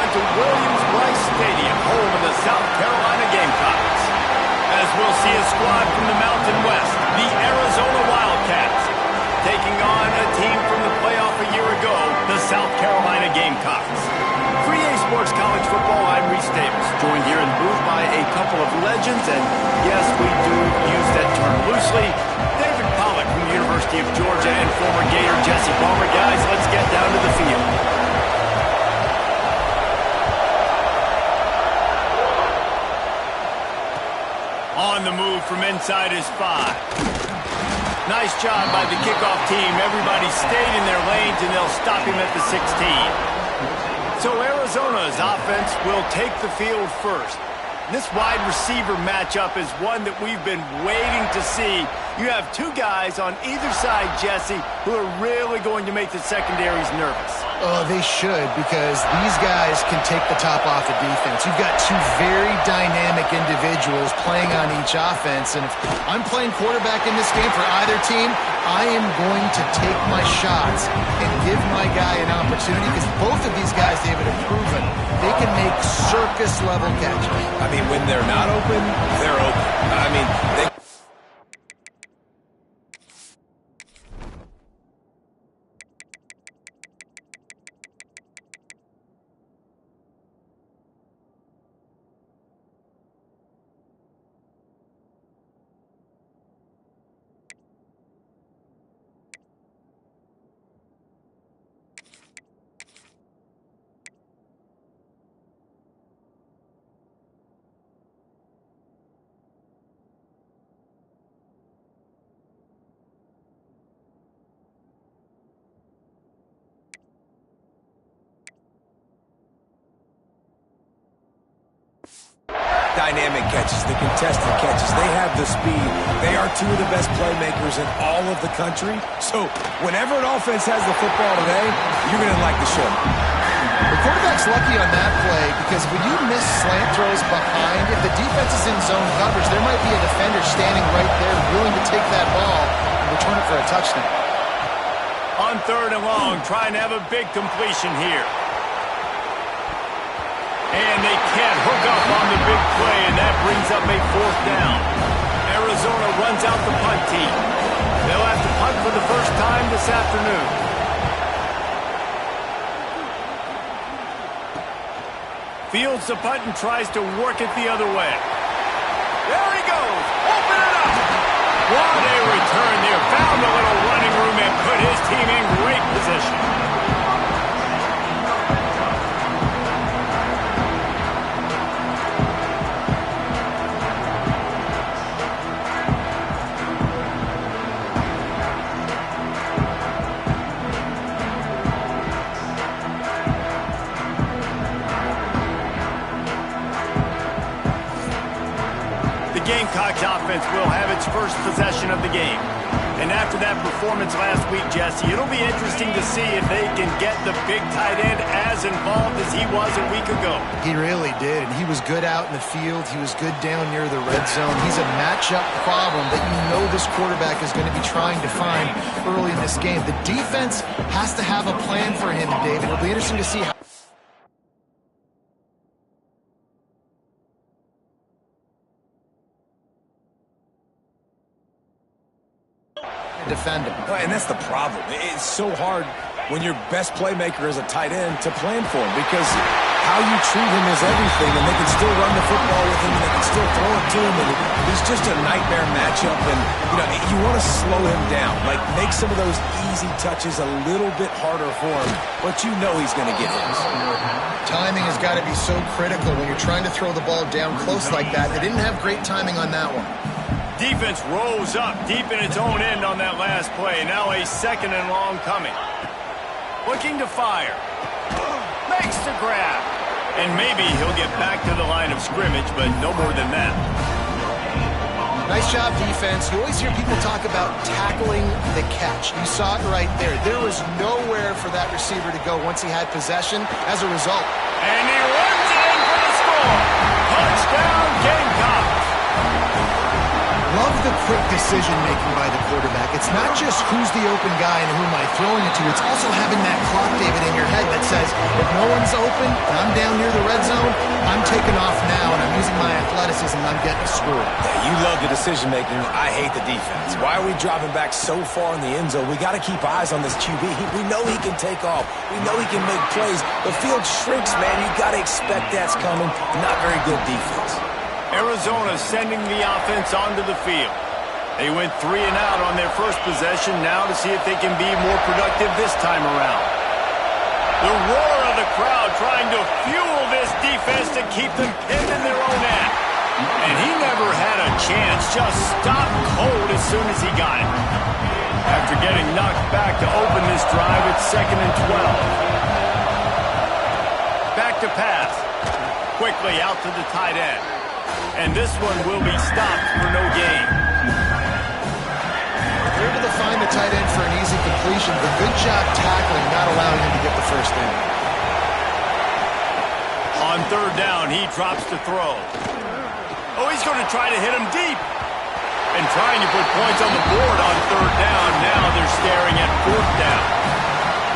to Williams-Brice Stadium, home of the South Carolina Gamecocks. As we'll see a squad from the Mountain West, the Arizona Wildcats, taking on a team from the playoff a year ago, the South Carolina Gamecocks. For EA Sports College Football, I'm Reese Davis, joined here in the booth by a couple of legends, and yes, we do use that term loosely. David Pollack from the University of Georgia and former Gator Jesse Palmer. Guys, let's get down to the field. On the move from inside his 5. Nice job by the kickoff team. Everybody stayed in their lanes, and they'll stop him at the 16. So Arizona's offense will take the field first. This wide receiver matchup is one that we've been waiting to see. You have two guys on either side, Jesse, who are really going to make the secondaries nervous. Oh, they should, because these guys can take the top off the defense. You've got two very dynamic individuals playing on each offense, and if I'm playing quarterback in this game for either team, I am going to take my shots and give my guy an opportunity, because both of these guys, David, have proven they can make circus-level catches. I mean, when they're not open, they're open. I mean, they... Dynamic catches, the contested catches. They have the speed. They are two of the best playmakers in all of the country. So whenever an offense has the football today, you're going to like the show. The quarterback's lucky on that play, because when you miss slant throws behind, if the defense is in zone coverage, there might be a defender standing right there willing to take that ball and return it for a touchdown. On 3rd and long, trying to have a big completion here. And they can't hook up on the big play, and that brings up a 4th down. Arizona runs out the punt team. They'll have to punt for the first time this afternoon. Fields the punt and tries to work it the other way. There he goes. Open it up. What a return there. Found a little running room and put his team in great position. Gamecocks offense will have its first possession of the game. And after that performance last week, Jesse, it'll be interesting to see if they can get the big tight end as involved as he was a week ago. He really did. He was good out in the field. He was good down near the red zone. He's a matchup problem that you know this quarterback is going to be trying to find early in this game. The defense has to have a plan for him, David. It'll be interesting to see how defend him. And that's the problem. It's so hard when your best playmaker is a tight end to plan for him, because how you treat him is everything, and they can still run the football with him, and they can still throw it to him, and he's just a nightmare matchup. And you want to slow him down, like make some of those easy touches a little bit harder for him, but you know he's going to get his. Timing has got to be so critical when you're trying to throw the ball down close like that. They didn't have great timing on that one. Defense rolls up deep in its own end on that last play. Now a 2nd and long coming. Looking to fire. Makes the grab. And maybe he'll get back to the line of scrimmage, but no more than that. Nice job, defense. You always hear people talk about tackling the catch. You saw it right there. There was nowhere for that receiver to go once he had possession as a result. And he runs it in for the score. Touchdown, Gamecocks. Love the quick decision-making by the quarterback. It's not just who's the open guy and who am I throwing it to. It's also having that clock, David, in your head that says, if no one's open and I'm down near the red zone, I'm taking off now and I'm using my athleticism and I'm getting a score. Yeah, you love the decision-making. I hate the defense. Why are we dropping back so far in the end zone? We got to keep eyes on this QB. We know he can take off. We know he can make plays. The field shrinks, man. You got to expect that's coming. Not very good defense. Arizona sending the offense onto the field. They went 3 and out on their first possession, now to see if they can be more productive this time around. The roar of the crowd trying to fuel this defense to keep them pinned in their own end. And he never had a chance, just stopped cold as soon as he got it. After getting knocked back to open this drive, it's 2nd and 12. Back to pass. Quickly out to the tight end. And this one will be stopped for no gain. They're able to find the tight end for an easy completion, but good job tackling, not allowing him to get the first down. On 3rd down, he drops to throw. Oh, he's going to try to hit him deep. And trying to put points on the board on 3rd down. Now they're staring at 4th down.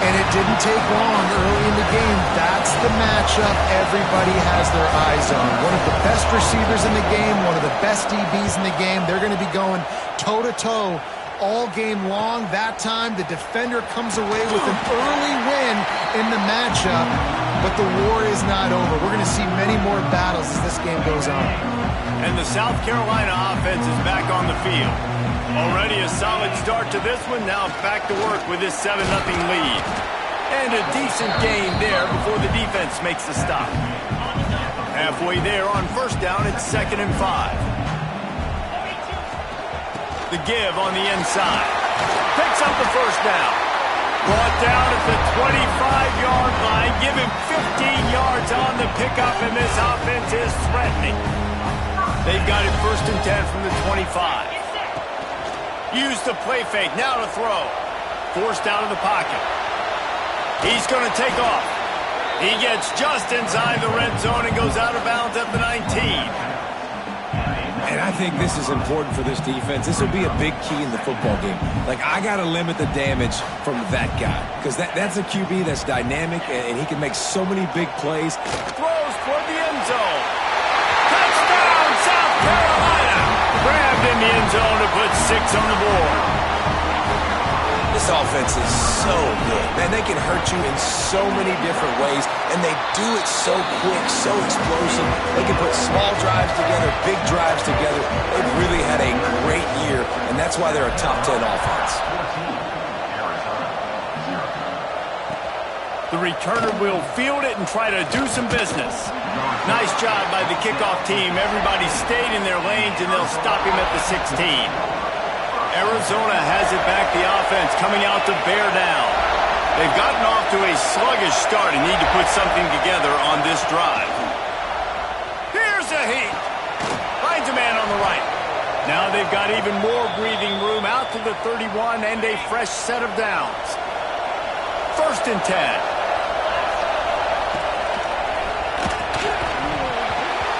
And it didn't take long early in the game. That's the matchup everybody has their eyes on. One of the best receivers in the game, one of the best DBs in the game. They're going to be going toe-to-toe all game long. That time, the defender comes away with an early win in the matchup, but the war is not over. We're going to see many more battles as this game goes on. And the South Carolina offense is back on the field. Already a solid start to this one. Now back to work with this 7-0 lead. And a decent gain there before the defense makes the stop. Halfway there on 1st down, it's 2nd and 5. The give on the inside. Picks up the 1st down. Brought down at the 25-yard line. Give him 15 yards on the pickup, and this offense is threatening. They've got it 1st and 10 from the 25. Use the play fake, now to throw. Forced out of the pocket. He's going to take off. He gets just inside the red zone and goes out of bounds at the 19. And I think this is important for this defense. This will be a big key in the football game. Like, I got to limit the damage from that guy. Because that's a QB that's dynamic, and he can make so many big plays. Throws toward the end zone. Touchdown, South Carolina! Grabbed in the end zone to put 6 on the board. This offense is so good. Man, they can hurt you in so many different ways, and they do it so quick, so explosive. They can put small drives together, big drives together. They've really had a great year, and that's why they're a top 10 offense. The returner will field it and try to do some business. Nice job by the kickoff team. Everybody stayed in their lanes, and they'll stop him at the 16. Arizona has it back, the offense coming out to bear down. They've gotten off to a sluggish start and need to put something together on this drive. Here's a heat. Finds a man on the right. Now they've got even more breathing room out to the 31 and a fresh set of downs. 1st and 10.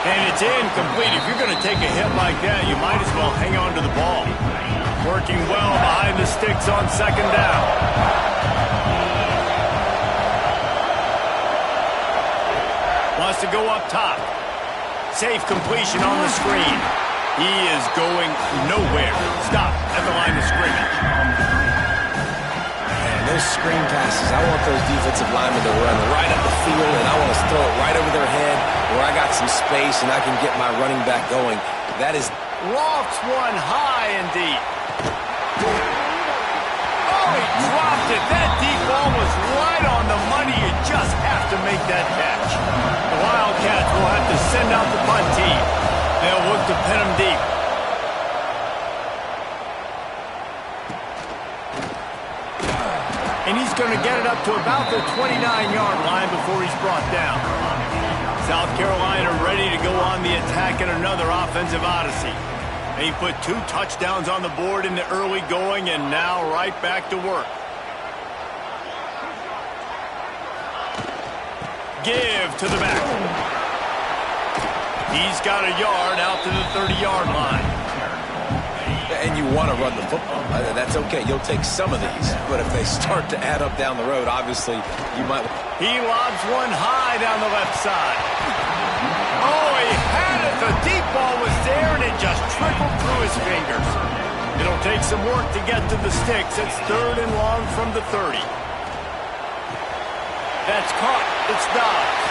And it's incomplete. If you're going to take a hit like that, you might as well hang on to the ball. Working well behind the sticks on 2nd down. Wants to go up top. Safe completion on the screen. He is going nowhere. Stop at the line of scrimmage. And those screen passes, I want those defensive linemen to run right up the field, and I want to throw it right over their head where I got some space and I can get my running back going. That is... Lofts one high and deep. Oh, he dropped it. That deep ball was right on the money. You just have to make that catch. The Wildcats will have to send out the punt team. They'll look to pin him deep. And he's going to get it up to about the 29-yard line before he's brought down. South Carolina ready to go on the attack in another offensive odyssey. He put 2 touchdowns on the board in the early going, and now right back to work. Give to the back. He's got a yard out to the 30-yard line. And you want to run the football. That's okay. You'll take some of these. But if they start to add up down the road, obviously you might. He lobs one high down the left side. Oh, he had it. The deep ball was there, and it just trickled through his fingers. It'll take some work to get to the sticks. It's 3rd and long from the 30. That's caught. It's Dobbs.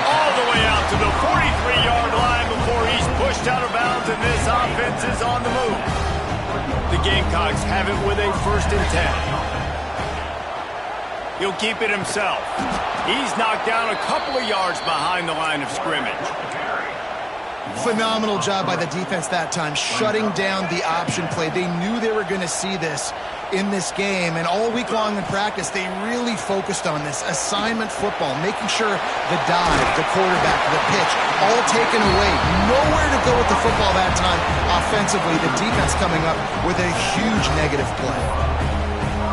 All the way out to the 43-yard line before he's pushed out of bounds, and this offense is on the move. The Gamecocks have it with a 1st and 10. He'll keep it himself. He's knocked down a couple of yards behind the line of scrimmage. Phenomenal job by the defense that time, shutting down the option play. They knew they were going to see this in this game, and all week long in practice, they really focused on this assignment football, making sure the dive, the quarterback, the pitch, all taken away. Nowhere to go with the football that time offensively. The defense coming up with a huge negative play.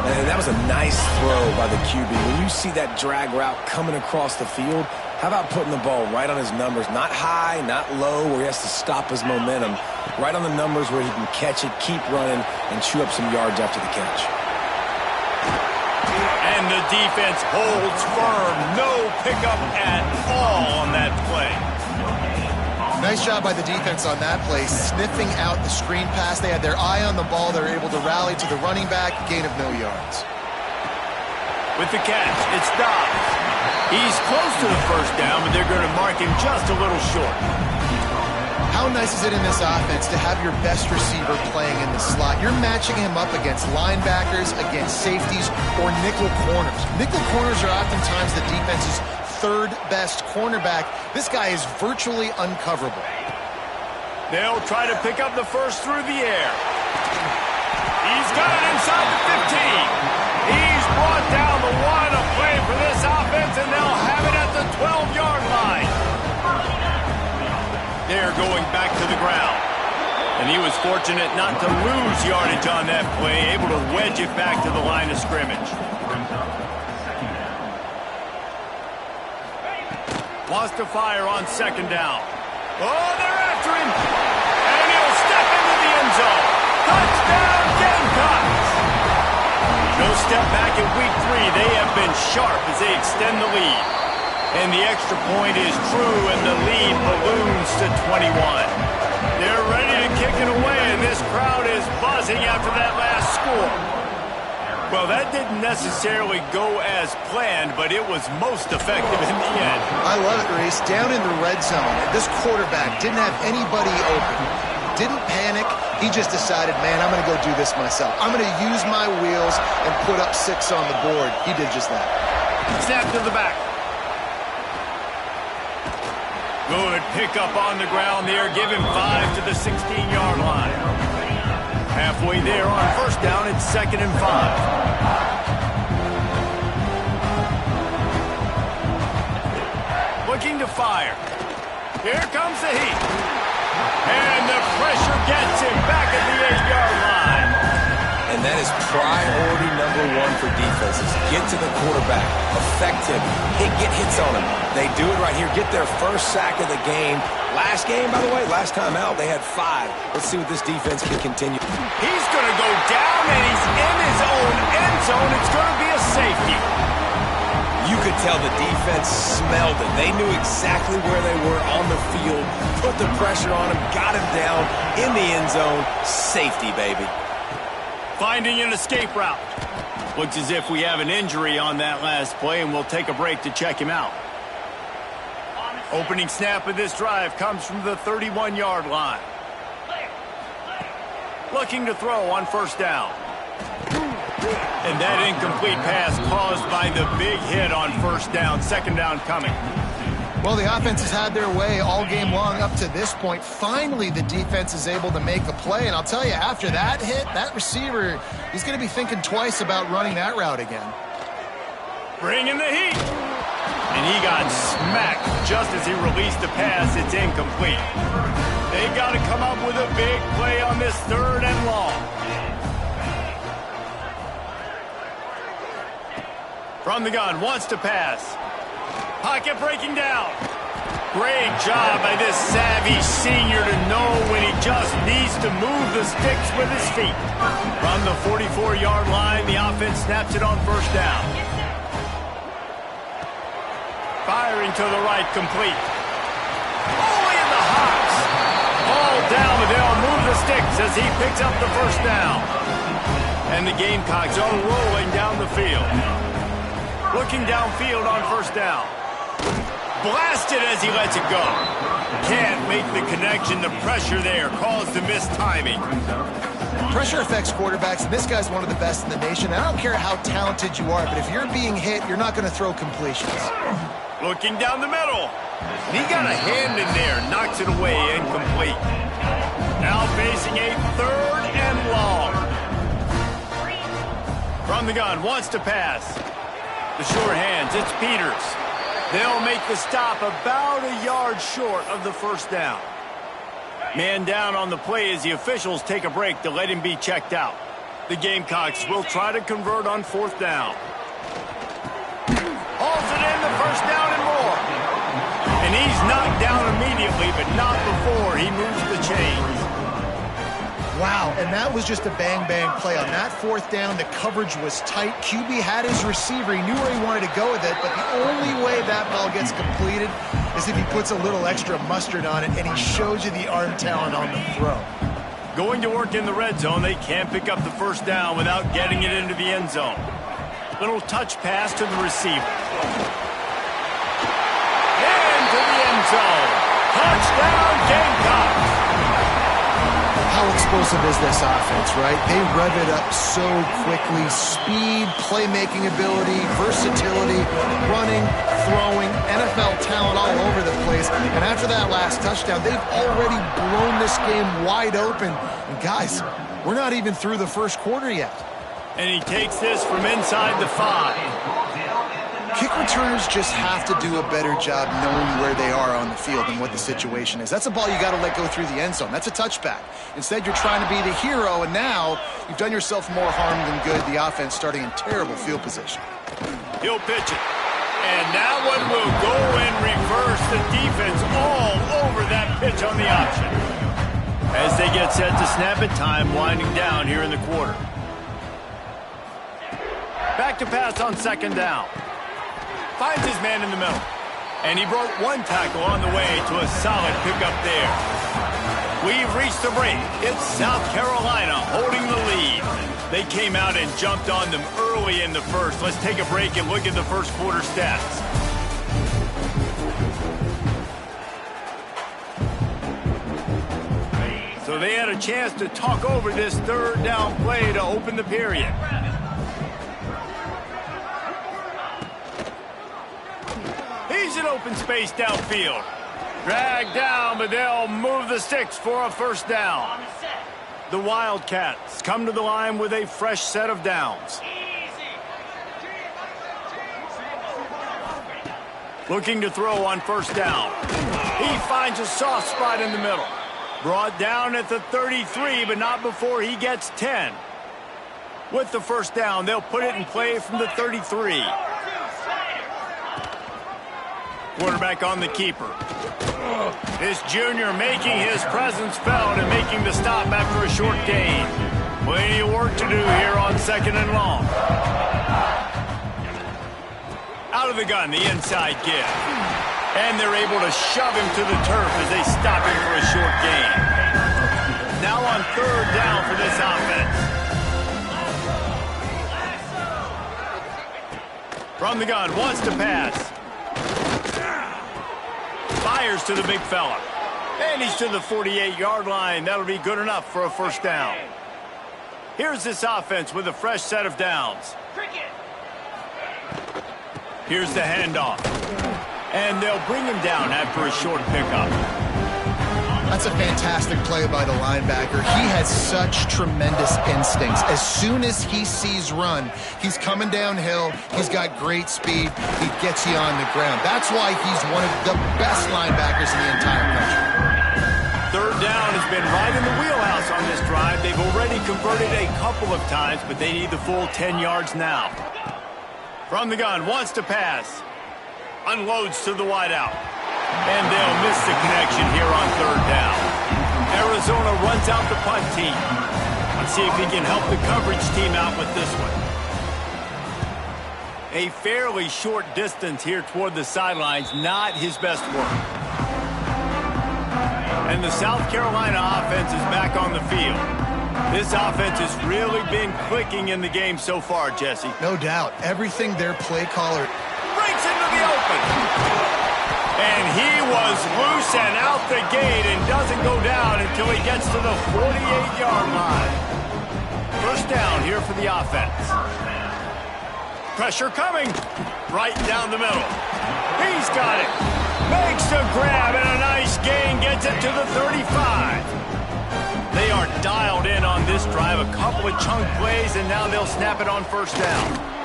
And that was a nice throw by the QB. When you see that drag route coming across the field, how about putting the ball right on his numbers? Not high, not low, where he has to stop his momentum. Right on the numbers where he can catch it, keep running, and chew up some yards after the catch. And the defense holds firm. No pickup at all on that play. Nice job by the defense on that play, sniffing out the screen pass. They had their eye on the ball. They were able to rally to the running back, gain of no yards. With the catch, it's Dobbs. He's close to the 1st down, but they're going to mark him just a little short. How nice is it in this offense to have your best receiver playing in the slot? You're matching him up against linebackers, against safeties, or nickel corners. Nickel corners are oftentimes the defense's 3rd best cornerback. This guy is virtually uncoverable. They'll try to pick up the first through the air. He's got it inside the 15. He's brought down the line of play for this offense, and they'll have it at the 12-yard line. They're going back to the ground. And he was fortunate not to lose yardage on that play, able to wedge it back to the line of scrimmage. Wants to fire on 2nd down. Oh, they're after him. And he'll step into the end zone. Touchdown, Gamecocks! No step back in week 3. They have been sharp as they extend the lead. And the extra point is true, and the lead balloons to 21. They're ready to kick it away, and this crowd is buzzing after that last score. Well, that didn't necessarily go as planned, but it was most effective in the end. I love it, Reese. Down in the red zone, this quarterback didn't have anybody open. Didn't panic. He just decided, man, I'm going to go do this myself. I'm going to use my wheels and put up 6 on the board. He did just that. Snap to the back. Good pickup on the ground there. Give him 5 to the 16-yard line. Halfway there on 1st down, it's 2nd and 5. Looking to fire. Here comes the heat. And the pressure gets him back at the 8-yard line. And that is priority number 1 for defenses. Get to the quarterback. Affect him. Get hits on him. They do it right here. Get their 1st sack of the game. Last game, by the way, last time out, they had 5. Let's see what this defense can continue. He's going to go down, and he's in his own end zone. It's going to be a safety. You could tell the defense smelled it. They knew exactly where they were on the field, put the pressure on him, got him down in the end zone. Safety, baby. Finding an escape route. Looks as if we have an injury on that last play, and we'll take a break to check him out. Opening snap of this drive comes from the 31-yard line. Looking to throw on 1st down. And that incomplete pass caused by the big hit on 1st down. 2nd down coming. Well, the offense has had their way all game long up to this point. Finally, the defense is able to make a play. And I'll tell you, after that hit, that receiver, he's going to be thinking twice about running that route again. Bringing the heat. And he got smacked just as he released the pass. It's incomplete. They got to come up with a big play on this 3rd and long. From the gun, wants to pass. Pocket breaking down. Great job by this savvy senior to know when he just needs to move the sticks with his feet. From the 44-yard line, the offense snaps it on first down. Firing to the right, complete. Only in the hops. Ball down, but they'll move the sticks as he picks up the first down. And the Gamecocks are rolling down the field. Looking downfield on first down. Blasted as he lets it go. Can't make the connection. The pressure there caused the missed timing. Pressure affects quarterbacks, and this guy's one of the best in the nation. I don't care how talented you are, but if you're being hit, you're not going to throw completions. Looking down the middle. He got a hand in there, knocks it away, incomplete. Now facing a 3rd and long. From the gun, wants to pass. The sure hands, it's Peters. They'll make the stop about a yard short of the first down. Man down on the play as the officials take a break to let him be checked out. The Gamecocks will try to convert on 4th down. Hauls it in, the first down and more. And he's knocked down immediately, but not before he moves the chains. Wow, and that was just a bang-bang play. On that 4th down, the coverage was tight. QB had his receiver. He knew where he wanted to go with it, but the only way that ball gets completed is if he puts a little extra mustard on it, and he shows you the arm talent on the throw. Going to work in the red zone, they can't pick up the first down without getting it into the end zone. Little touch pass to the receiver. Into the end zone. Touchdown, Gamecocks. How explosive is this offense, right? They rev it up so quickly. Speed, playmaking ability, versatility, running, throwing, NFL talent all over the place. And after that last touchdown, they've already blown this game wide open. And guys, we're not even through the first quarter yet. And he takes this from inside the 5. Kick returners just have to do a better job knowing where they are on the field and what the situation is. That's a ball you got to let go through the end zone. That's a touchback. Instead, you're trying to be the hero, and now you've done yourself more harm than good. The offense starting in terrible field position. He'll pitch it. And that one will go and reverse the defense all over that pitch on the option. As they get set to snap it, time winding down here in the quarter. Back to pass on 2nd down. Finds his man in the middle. And he broke one tackle on the way to a solid pickup there. We've reached the break. It's South Carolina holding the lead. They came out and jumped on them early in the first. Let's take a break and look at the first quarter stats. So they had a chance to talk over this 3rd down play to open the period. He's in open space downfield. Dragged down, but they'll move the sticks for a first down. The Wildcats come to the line with a fresh set of downs. Looking to throw on first down. He finds a soft spot in the middle. Brought down at the 33, but not before he gets 10. With the first down, they'll put it in play from the 33. Quarterback on the keeper. This junior making his presence felt and making the stop after a short gain. Plenty of work to do here on 2nd and long. Out of the gun, the inside give. And they're able to shove him to the turf as they stop him for a short gain. Now on 3rd down for this offense. From the gun, wants to pass. Fires to the big fella. And he's to the 48-yard line. That'll be good enough for a first down. Here's this offense with a fresh set of downs. Here's the handoff. And they'll bring him down after a short pickup. That's a fantastic play by the linebacker. He has such tremendous instincts. As soon as he sees run, he's coming downhill. He's got great speed. He gets you on the ground. That's why he's one of the best linebackers in the entire country. 3rd down has been right in the wheelhouse on this drive. They've already converted a couple of times, but they need the full 10 yards now. From the gun, wants to pass. Unloads to the wideout. And they'll miss the connection here on third down. Arizona runs out the punt team. Let's see if he can help the coverage team out with this one. A fairly short distance here toward the sidelines, not his best work. And the South Carolina offense is back on the field. This offense has really been clicking in the game so far, Jesse. No doubt. Everything their play caller breaks into the open. And he was loose and out the gate and doesn't go down until he gets to the 48-yard line. First down here for the offense. Pressure coming. Right down the middle. He's got it. Makes the grab and a nice gain. Gets it to the 35. They are dialed in on this drive. A couple of chunk plays, and now they'll snap it on first down.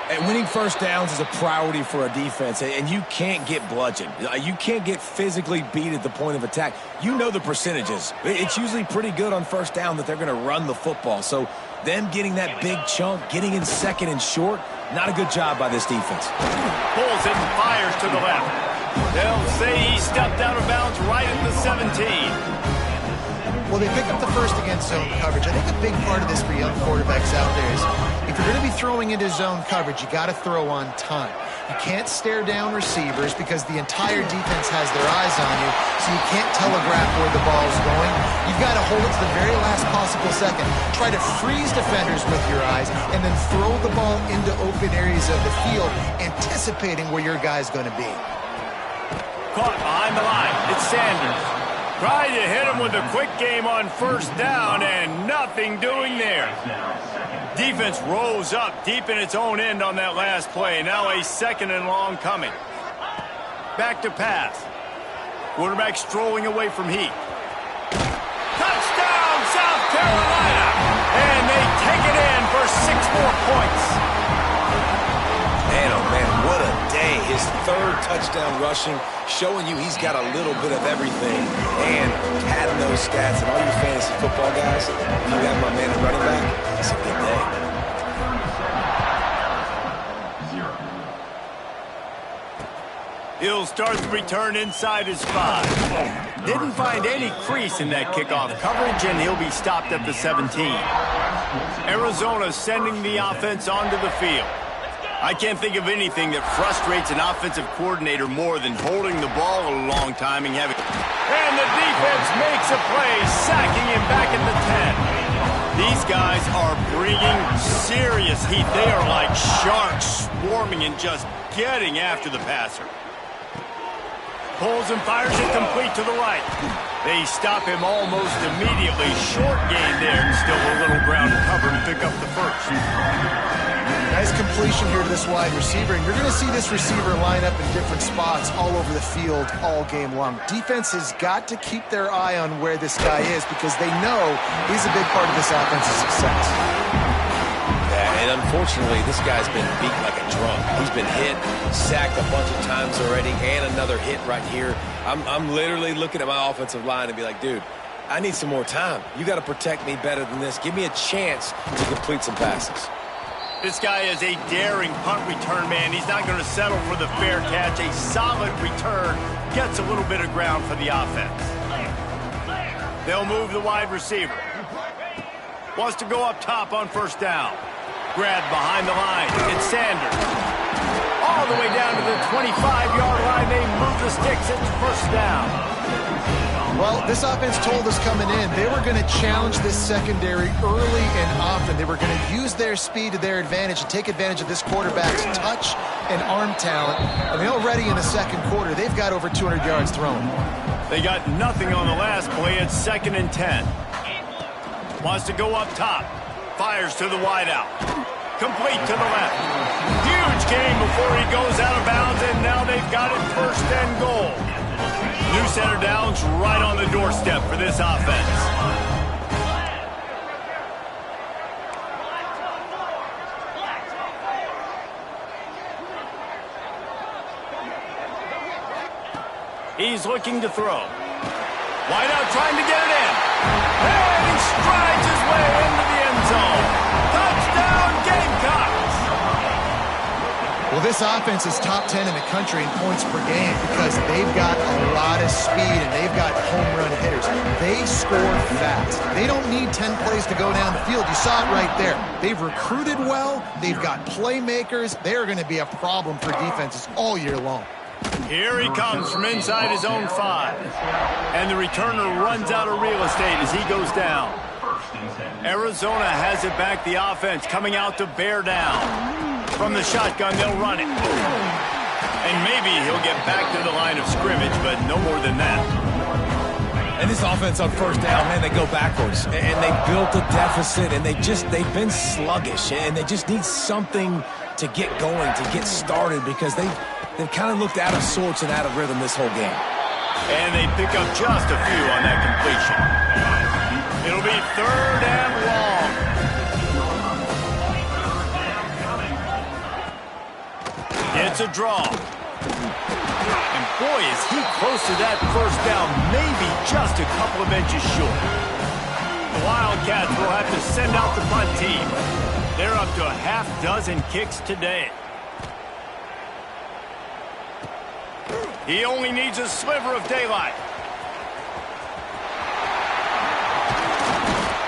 And winning first downs is a priority for a defense, and you can't get bludgeoned. You can't get physically beat at the point of attack. You know the percentages. It's usually pretty good on first down that they're going to run the football. So them getting that big chunk, getting in second and short, not a good job by this defense. Pulls it and fires to the left. They'll say he stepped out of bounds right at the 17. Well, they picked up the first against zone coverage. I think a big part of this for young quarterbacks out there is if you're going to be throwing into zone coverage, you got to throw on time. You can't stare down receivers because the entire defense has their eyes on you, so you can't telegraph where the ball's going. You've got to hold it to the very last possible second. Try to freeze defenders with your eyes and then throw the ball into open areas of the field, anticipating where your guy's going to be. Caught behind the line. It's Sanders. Tried to hit him with a quick game on first down, and nothing doing there. Defense rolls up deep in its own end on that last play. Now a second and long coming. Back to pass. Quarterback strolling away from Heath. Touchdown, South Carolina! And they take it in for 6 more points. Man, oh man, what a day. His third touchdown rushing, showing you he's got a little bit of everything. And having those stats, and all you fantasy football guys, if you have my man at running back, it's a good day. He'll start the return inside his 5. Didn't find any crease in that kickoff coverage, and he'll be stopped at the 17. Arizona sending the offense onto the field. I can't think of anything that frustrates an offensive coordinator more than holding the ball a long time and having... And the defense makes a play, sacking him back at the 10. These guys are bringing serious heat. They are like sharks swarming and just getting after the passer. Pulls and fires it complete to the right. They stop him almost immediately. Short gain there, and still a little ground to cover and pick up the first. Nice completion here to this wide receiver, and you're going to see this receiver line up in different spots all over the field all game long. Defense has got to keep their eye on where this guy is because they know he's a big part of this offense's success. Yeah, and unfortunately, this guy's been beat like a drum. He's been hit, sacked a bunch of times already, and another hit right here. I'm literally looking at my offensive line and be like, dude, I need some more time. You got to protect me better than this. Give me a chance to complete some passes. This guy is a daring punt return man. He's not going to settle for the fair catch. A solid return gets a little bit of ground for the offense. They'll move the wide receiver. Wants to go up top on first down. Grabbed behind the line. It's Sanders. All the way down to the 25-yard line. They move the sticks. It's first down. Well, this offense told us coming in they were going to challenge this secondary early and often. They were going to use their speed to their advantage and take advantage of this quarterback's touch and arm talent. And already in the second quarter, they've got over 200 yards thrown. They got nothing on the last play. It's 2nd and 10. Wants to go up top. Fires to the wideout. Complete to the left. Huge gain before he goes out of bounds, and now they've got it 1st and goal. New center downs right on the doorstep for this offense. He's looking to throw. Wideout trying to get it in. And he strides his way into the end zone. Touchdown, Gamecocks! Well, this offense is top 10 in the country in points per game because they've got a lot of speed and they've got home run hitters. They score fast. They don't need 10 plays to go down the field. You saw it right there. They've recruited well. They've got playmakers. They're going to be a problem for defenses all year long. Here he comes from inside his own 5. And the returner runs out of real estate as he goes down. Arizona has it back. The offense coming out to bear down. From the shotgun, they'll run it. And maybe he'll get back to the line of scrimmage, but no more than that. And this offense on first down, man, they go backwards. And they built a deficit, and they've been sluggish. And they just need something to get going, to get started, because they've kind of looked out of sorts and out of rhythm this whole game. And they pick up just a few on that completion. It'll be 3rd and long. It's a draw. And boy, is he close to that first down, maybe just a couple of inches short. The Wildcats will have to send out the punt team. They're up to a half-dozen kicks today. He only needs a sliver of daylight.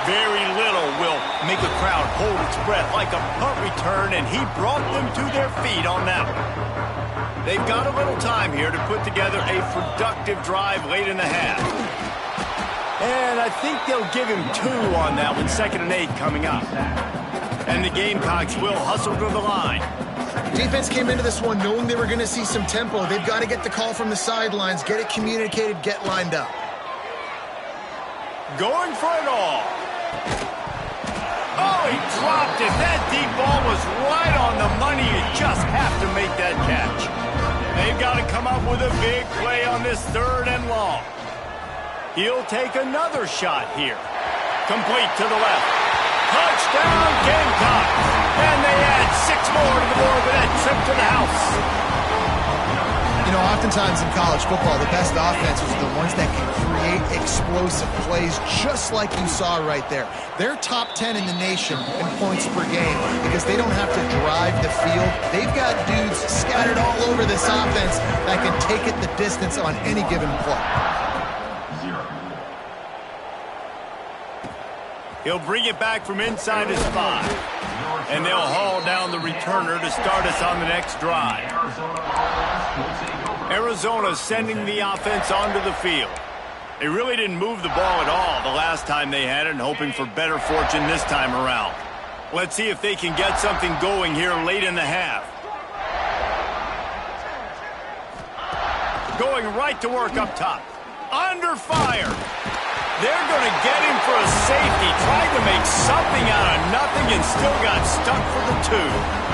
Very little will make a crowd hold its breath like a punt return, and he brought them to their feet on that one. They've got a little time here to put together a productive drive late in the half. And I think they'll give him 2 on that one, 2nd and 8 coming up. And the Gamecocks will hustle to the line. Defense came into this one knowing they were going to see some tempo. They've got to get the call from the sidelines, get it communicated, get lined up. Going for it all. Oh, he dropped it. That deep ball was right on the money. You just have to make that catch. They've got to come up with a big play on this 3rd and long. He'll take another shot here. Complete to the left. Touchdown, Gamecocks. And they add 6 more to the board with that trip to the house. You know, oftentimes in college football, the best offenses are the ones that can create explosive plays just like you saw right there. They're top 10 in the nation in points per game because they don't have to drive the field. They've got dudes scattered all over this offense that can take it the distance on any given play. He'll bring it back from inside his 5. And they'll haul down the returner to start us on the next drive. Arizona sending the offense onto the field. They really didn't move the ball at all the last time they had it, and hoping for better fortune this time around. Let's see if they can get something going here late in the half. Going right to work up top. Under fire. They're going to get him for a safety. Tried to make something out of nothing and still got stuck for the 2.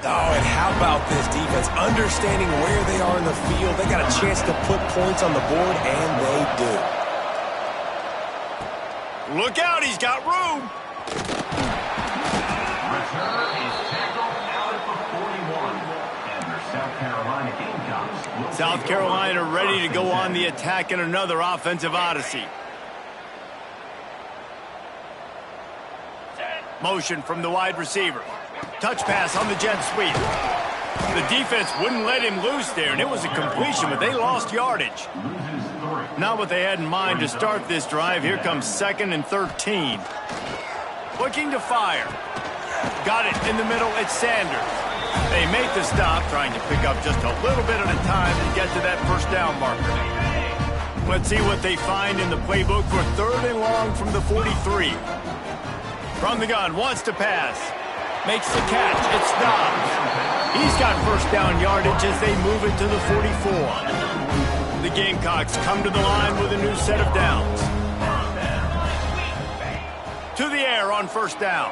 Oh, and how about this defense? Understanding where they are in the field. They got a chance to put points on the board, and they do. Look out, he's got room. Return is tackled out at the 41. And their South Carolina Gamecocks. South Carolina ready to go on the attack in another offensive odyssey. Motion from the wide receiver. Touch pass on the jet sweep. The defense wouldn't let him loose there, and it was a completion, but they lost yardage. Not what they had in mind to start this drive. Here comes 2nd and 13. Looking to fire. Got it in the middle. It's Sanders. They make the stop, trying to pick up just a little bit at a time to get to that first down marker. Let's see what they find in the playbook for 3rd and long from the 43. From the gun, wants to pass. Makes the catch. It's Dobbs. He's got first down yardage as they move it to the 44. The Gamecocks come to the line with a new set of downs. To the air on first down.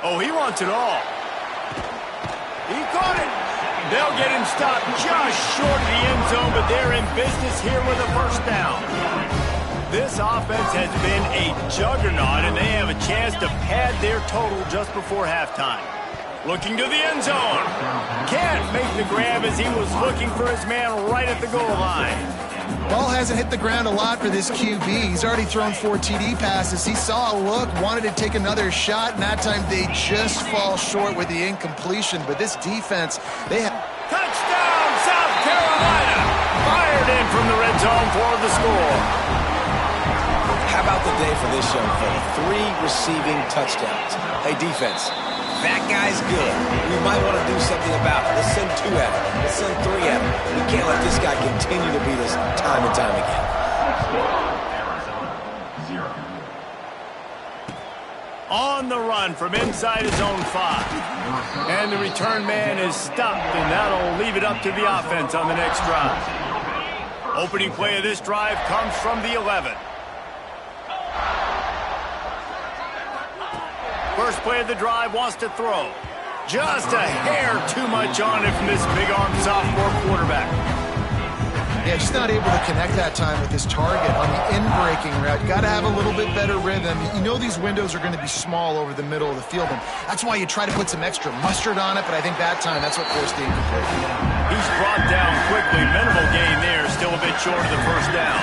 Oh, he wants it all. He caught it. They'll get him stopped just short of the end zone, but they're in business here with a first down. This offense has been a juggernaut, and they have a chance to pad their total just before halftime. Looking to the end zone. Can't make the grab as he was looking for his man right at the goal line. Ball hasn't hit the ground a lot for this QB. He's already thrown 4 TD passes. He saw a look, wanted to take another shot, and that time they just fall short with the incompletion. But this defense, they have... Touchdown, South Carolina! Fired in from the red zone for the score. How about the day for this young fella? 3 receiving touchdowns. Hey, defense, that guy's good. We might want to do something about it. Let's send 2 at him. Let's send 3 at him. We can't let this guy continue to beat us time and time again. Arizona, 0. On the run from inside his own 5. And the return man is stopped, and that'll leave it up to the offense on the next drive. Opening play of this drive comes from the 11. First play of the drive, wants to throw. Just a hair too much on it from this big-armed sophomore quarterback. Yeah, just not able to connect that time with his target on the in-breaking route. You got to have a little bit better rhythm. You know these windows are going to be small over the middle of the field, and that's why you try to put some extra mustard on it, but I think that time that's what forced the incompletion. He's brought down quickly. Minimal gain there, still a bit short of the first down.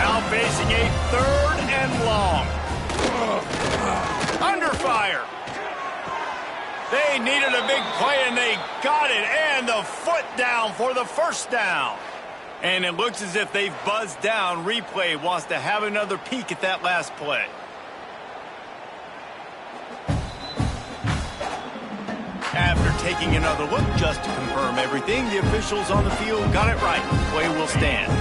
Now facing a 3rd and long. Under fire. They needed a big play, and they got it. And the foot down for the first down. And it looks as if they've buzzed down. Replay wants to have another peek at that last play. After taking another look just to confirm everything, the officials on the field got it right. Play will stand.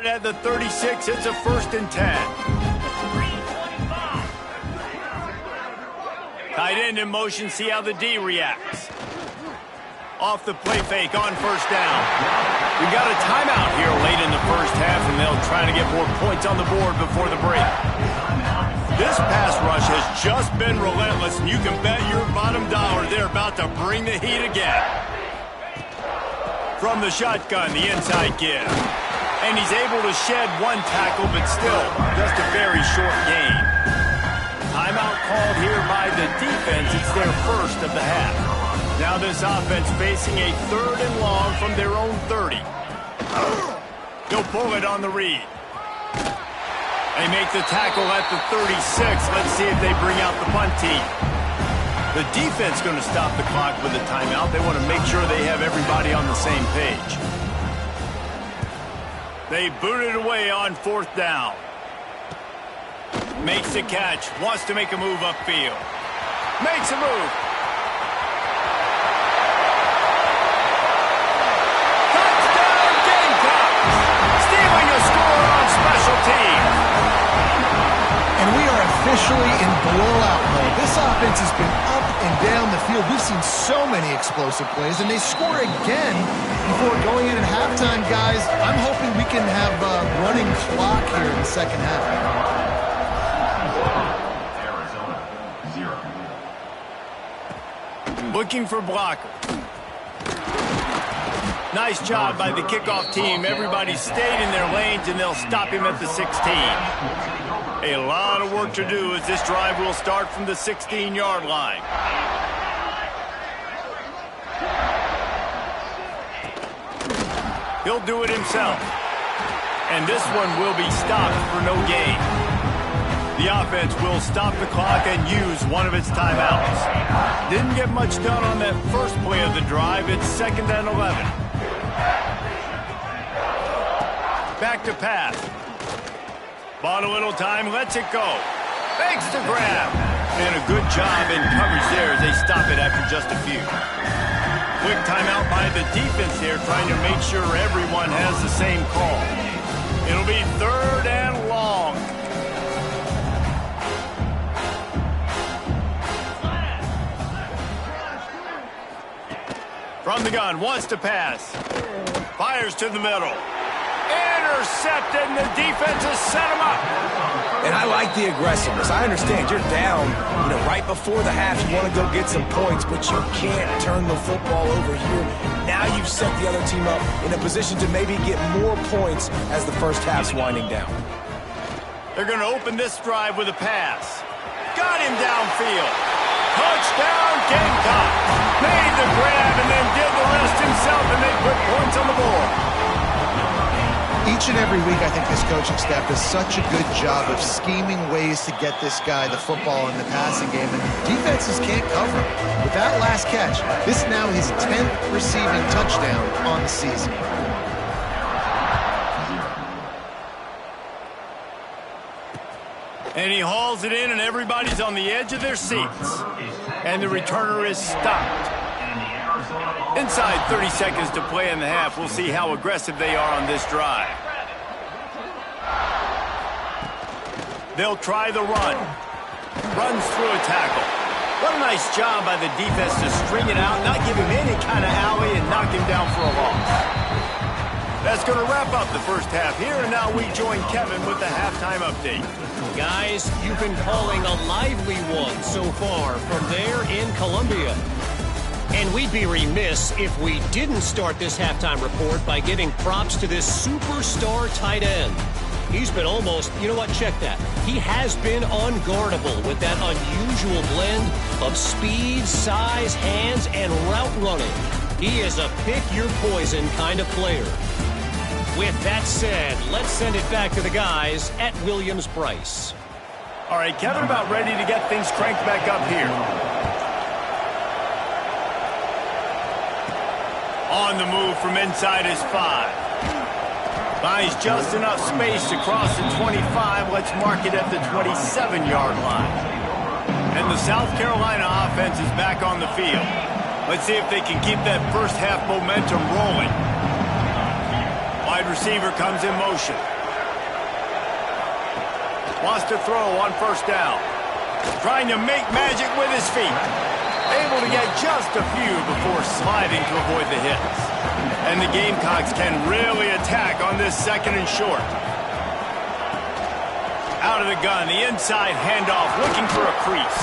At the 36, it's a 1st and 10. Tight end in motion, see how the D reacts. Off the play fake on 1st down. We got a timeout here late in the first half, and they'll try to get more points on the board before the break. This pass rush has just been relentless, and you can bet your bottom dollar they're about to bring the heat again. From the shotgun, the inside give. And he's able to shed 1 tackle, but still just a very short gain. Timeout called here by the defense. It's their first of the half. Now this offense facing a 3rd and long from their own 30. He'll pull it on the read. They make the tackle at the 36. Let's see if they bring out the punt team. The defense going to stop the clock with a timeout. They want to make sure they have everybody on the same page. They boot it away on 4th down. Makes the catch. Wants to make a move upfield. Makes a move. Touchdown Gamecocks! Stealing a score on special teams. And we are officially in blowout mode. This offense has been up and down the field. We've seen so many explosive plays, and they score again before going in at halftime, guys. I'm hoping we can have a running clock here in the second half. Arizona, 0. Looking for blocker. Nice job by the kickoff team. Everybody stayed in their lanes, and they'll stop him at the 16. A lot of work to do as this drive will start from the 16-yard line. He'll do it himself. And this one will be stopped for no gain. The offense will stop the clock and use one of its timeouts. Didn't get much done on that first play of the drive. It's 2nd and 11. Back to pass. Bought a little time, lets it go. Makes the grab. And a good job in coverage there as they stop it after just a few. Quick timeout by the defense here, trying to make sure everyone has the same call. It'll be 3rd and long. From the gun, wants to pass. Fires to the middle. Intercepted, and the defense has set him up. And I like the aggressiveness. I understand you're down, right before the half. You want to go get some points, but you can't turn the football over here. Now you've set the other team up in a position to maybe get more points as the first half's winding down. They're going to open this drive with a pass. Got him downfield. Touchdown, Gamecocks. Made the grab and then did the rest himself, and they put points on the board. Each and every week, I think this coaching staff does such a good job of scheming ways to get this guy the football in the passing game, and defenses can't cover him. With that last catch, this is now his 10th receiving touchdown on the season. And he hauls it in, and everybody's on the edge of their seats. And the returner is stopped. Inside 30 seconds to play in the half. We'll see how aggressive they are on this drive. They'll try the run. Runs through a tackle. What a nice job by the defense to string it out, not give him any kind of alley, and knock him down for a loss. That's going to wrap up the first half here, and now we join Kevin with the halftime update. Guys, you've been calling a lively one so far from there in Columbia. And we'd be remiss if we didn't start this halftime report by giving props to this superstar tight end. He's been almost, check that. He has been unguardable with that unusual blend of speed, size, hands, and route running. He is a pick-your-poison kind of player. With that said, let's send it back to the guys at Williams-Brice. All right, Kevin, about ready to get things cranked back up here. On the move from inside his 5. Buys just enough space to cross the 25. Let's mark it at the 27-yard line. And the South Carolina offense is back on the field. Let's see if they can keep that first half momentum rolling. Wide receiver comes in motion. Wants to throw on first down. Trying to make magic with his feet. Able to get just a few before sliding to avoid the hits. And the Gamecocks can really attack on this 2nd and short. Out of the gun, the inside handoff, looking for a crease.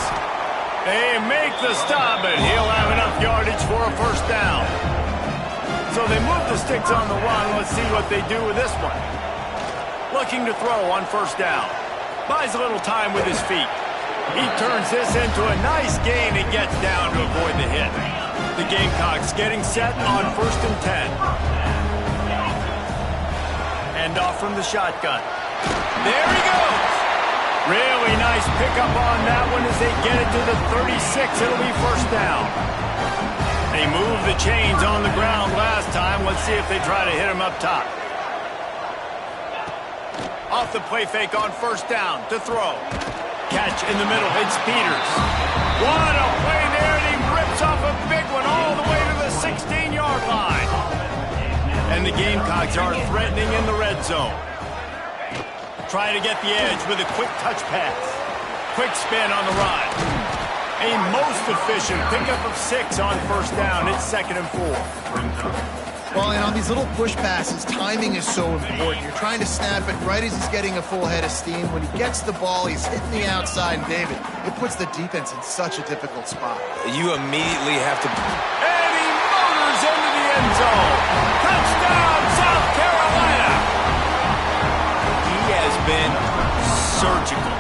They make the stop, but he'll have enough yardage for a first down. So they move the sticks on the run. Let's see what they do with this one. Looking to throw on first down. Buys a little time with his feet. He turns this into a nice gain and gets down to avoid the hit. The Gamecocks getting set on 1st and 10. Hand off from the shotgun. There he goes. Really nice pickup on that one as they get it to the 36. It'll be first down. They moved the chains on the ground last time. Let's see if they try to hit him up top. Off the play fake on first down to throw. Catch in the middle. It's Peters. What a play there, and he rips off a big one all the way to the 16-yard line. And the Gamecocks are threatening in the red zone. Trying to get the edge with a quick touch pass. Quick spin on the run. A most efficient pickup of 6 on first down. It's 2nd and 4. Well, and on these little push passes, timing is so important. You're trying to snap it right as he's getting a full head of steam. When he gets the ball, he's hitting the outside, and David, it puts the defense in such a difficult spot. You immediately have to... And he motors into the end zone. Touchdown, South Carolina! He has been surgical.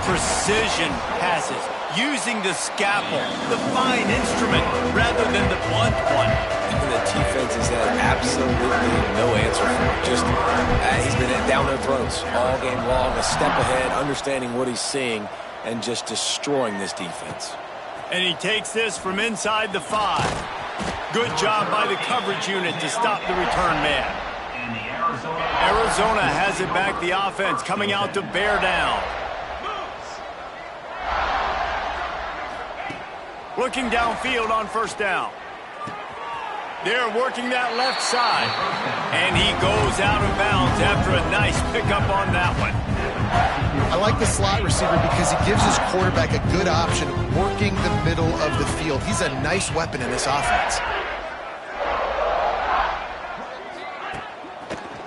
Precision passes. Using the scalpel, the fine instrument, rather than the blunt one. And the defense has had absolutely no answer for it. Just, he's been down their throats all game long, a step ahead, understanding what he's seeing, and just destroying this defense. And he takes this from inside the 5. Good job by the coverage unit to stop the return man. Arizona has it back, the offense coming out to bear down. Looking downfield on first down. They're working that left side. And he goes out of bounds after a nice pickup on that one. I like the slot receiver because he gives his quarterback a good option working the middle of the field. He's a nice weapon in this offense.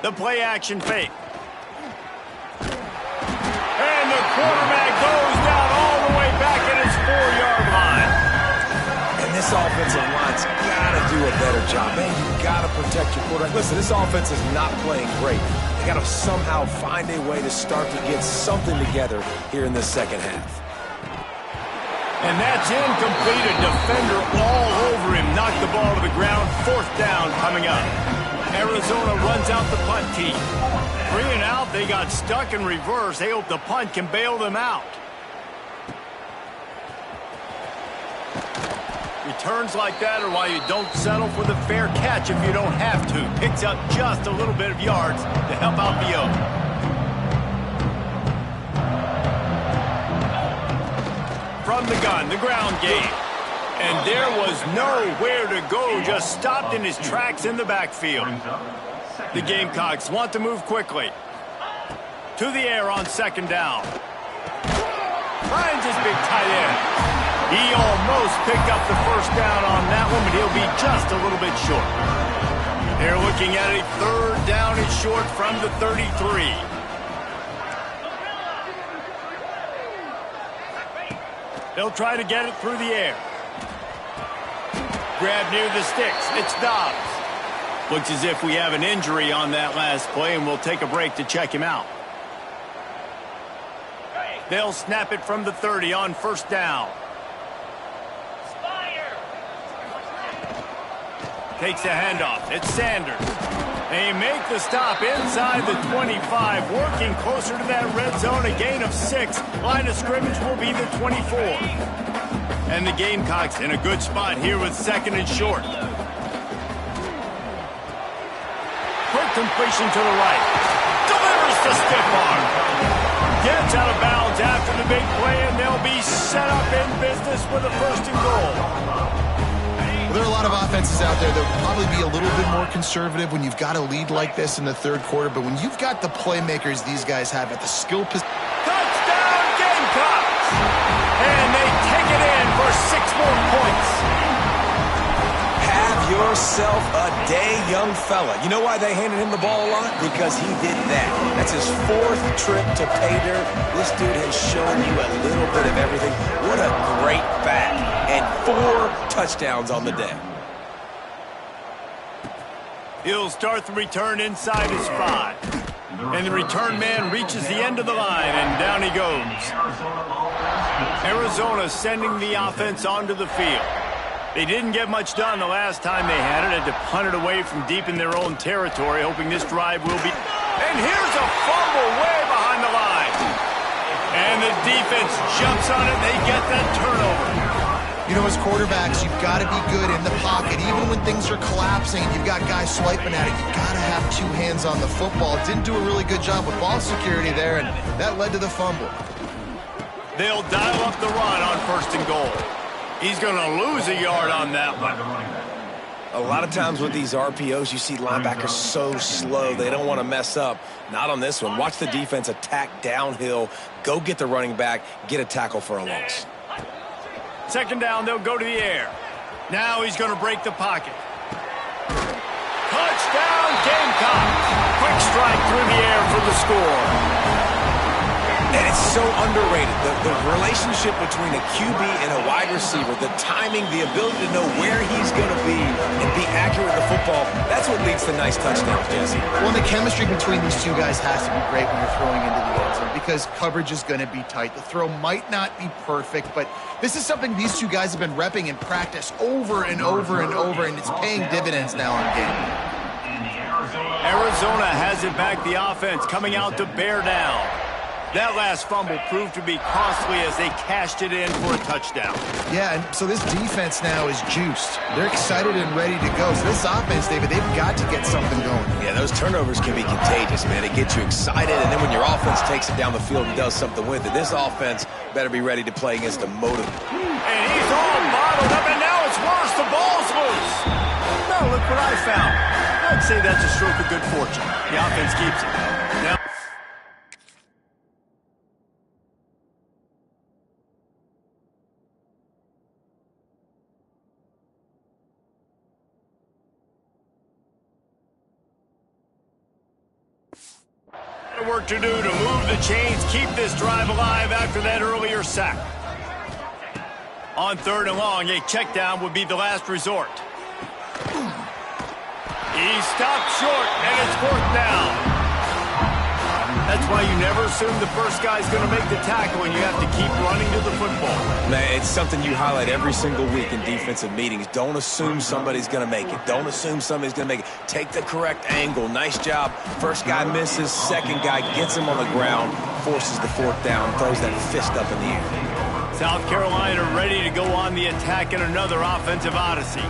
The play action fake. And the quarterback goes down all the way back at his 4-yard line. This offensive line's got to do a better job. Man, you got to protect your quarterback. Listen, this offense is not playing great. They got to somehow find a way to start to get something together here in the second half. And that's incomplete. A defender all over him. Knocked the ball to the ground. 4th down coming up. Arizona runs out the punt team. 3 and out. They got stuck in reverse. They hope the punt can bail them out. Returns like that are why you don't settle for the fair catch if you don't have to. Picks up just a little bit of yards to help out the O. From the gun, the ground game. And there was nowhere to go, just stopped in his tracks in the backfield. The Gamecocks want to move quickly. To the air on 2nd down. Finds his big tight end. He almost picked up the first down on that one, but he'll be just a little bit short. They're looking at a 3rd down and short from the 33. They'll try to get it through the air. Grab near the sticks. It's Dobbs. Looks as if we have an injury on that last play, and we'll take a break to check him out. They'll snap it from the 30 on first down. Takes the handoff. It's Sanders. They make the stop inside the 25, working closer to that red zone. A gain of 6. Line of scrimmage will be the 24. And the Gamecocks in a good spot here with 2nd and short. Quick completion to the right. Delivers the stiff arm. Gets out of bounds after the big play, and they'll be set up in business with a 1st and goal. There are a lot of offenses out there that will probably be a little bit more conservative when you've got a lead like this in the 3rd quarter, but when you've got the playmakers these guys have at the skill position. Touchdown Gamecocks! And they take it in for 6 more points. Have yourself a day, young fella. You know why they handed him the ball a lot? Because he did that. That's his 4th trip to pay dirt. This dude has shown you a little bit of everything. What a great back. And 4 touchdowns on the day. He'll start the return inside his 5. And the return man reaches the end of the line, and down he goes. Arizona sending the offense onto the field. They didn't get much done the last time they had it. Had to punt it away from deep in their own territory, hoping this drive will be... And here's a fumble way behind the line. And the defense jumps on it. They get that turnover. You know, as quarterbacks, you've got to be good in the pocket. Even when things are collapsing and you've got guys swiping at it, you've got to have two hands on the football. Didn't do a really good job with ball security there, and that led to the fumble. They'll dial up the run on 1st and goal. He's going to lose a yard on that one. A lot of times with these RPOs, you see linebackers so slow. They don't want to mess up. Not on this one. Watch the defense attack downhill, go get the running back, get a tackle for a loss. 2nd down, they'll go to the air. Now he's going to break the pocket. Touchdown, Gamecocks. Quick strike through the air for the score. And it's so underrated. The relationship between a QB and a wide receiver, the timing, the ability to know where he's going to be and be accurate with the football, that's what leads to nice touchdowns, Jesse. Well, the chemistry between these two guys has to be great when you're throwing into the end zone because coverage is going to be tight. The throw might not be perfect, but this is something these two guys have been repping in practice over and over and over, and it's paying dividends now in game. Arizona has it back, the offense coming out to bear down. That last fumble proved to be costly as they cashed it in for a touchdown. Yeah, and so this defense now is juiced. They're excited and ready to go. So this offense, David, they've got to get something going. Yeah, those turnovers can be contagious, man. It gets you excited, and then when your offense takes it down the field and does something with it, this offense better be ready to play against a motive. And he's all bottled up, and now it's worse. The ball's loose. No, look what I found. I'd say that's a stroke of good fortune. The offense keeps it. Now, work to do to move the chains, keep this drive alive after that earlier sack. On 3rd and long, a check down would be the last resort. He stopped short, and it's 4th down. That's why you never assume the first guy's going to make the tackle, and you have to keep running to the football. Man, it's something you highlight every single week in defensive meetings. Don't assume somebody's going to make it. Don't assume somebody's going to make it. Take the correct angle. Nice job. First guy misses. Second guy gets him on the ground, forces the 4th down, throws that fist up in the air. South Carolina ready to go on the attack in another offensive odyssey.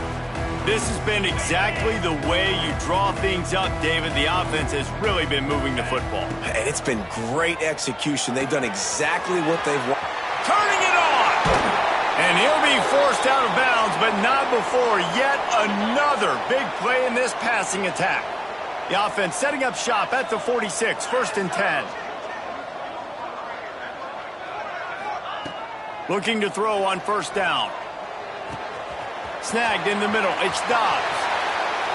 This has been exactly the way you draw things up, David. The offense has really been moving the football. And it's been great execution. They've done exactly what they've wanted. Turning it on! And he'll be forced out of bounds, but not before yet another big play in this passing attack. The offense setting up shop at the 46, 1st and 10. Looking to throw on 1st down. Snagged in the middle. It's Dobbs.